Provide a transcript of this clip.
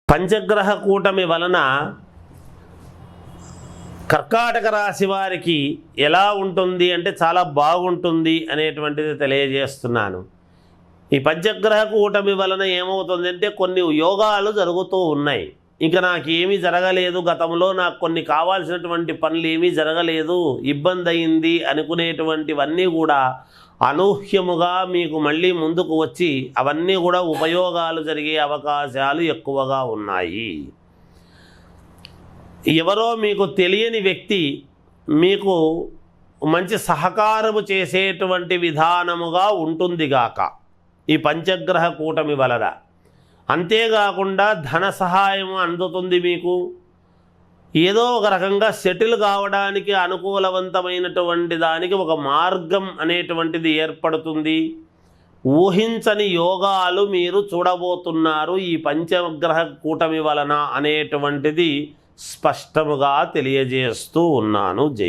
పంచగ్రహ కూటమి వలన కర్కాటక రాశి వారికి ఎలా ఉంటుంది అంటే చాలా బాగుంటుంది అనేటువంటిది తెలియజేస్తున్నాను. ఈ పంచగ్రహ కూటమి వలన ఏమవుతుంది అంటే కొన్ని యోగాలు జరుగుతూ ఉన్నాయి. ఇంకా నాకేమీ జరగలేదు, గతంలో నాకు కొన్ని కావాల్సినటువంటి పనులు ఏమీ జరగలేదు, ఇబ్బంది అయింది అనుకునేటువంటివన్నీ కూడా అనూహ్యముగా మీకు మళ్ళీ ముందుకు వచ్చి అవన్నీ కూడా ఉపయోగాలు జరిగే అవకాశాలు ఎక్కువగా ఉన్నాయి. ఎవరో మీకు తెలియని వ్యక్తి మీకు మంచి సహకారము చేసేటువంటి విధానముగా ఉంటుందిగాక ఈ పంచగ్రహ కూటమి వలన. అంతేకాకుండా ధన సహాయం అందుతుంది. మీకు ఏదో ఒక రకంగా సెటిల్ కావడానికి అనుకూలవంతమైనటువంటి దానికి ఒక మార్గం అనేటువంటిది ఏర్పడుతుంది. ఊహించని యోగాలు మీరు చూడబోతున్నారు ఈ పంచగ్రహ కూటమి వలన అనేటువంటిది స్పష్టముగా తెలియజేస్తూ ఉన్నాను. జయం.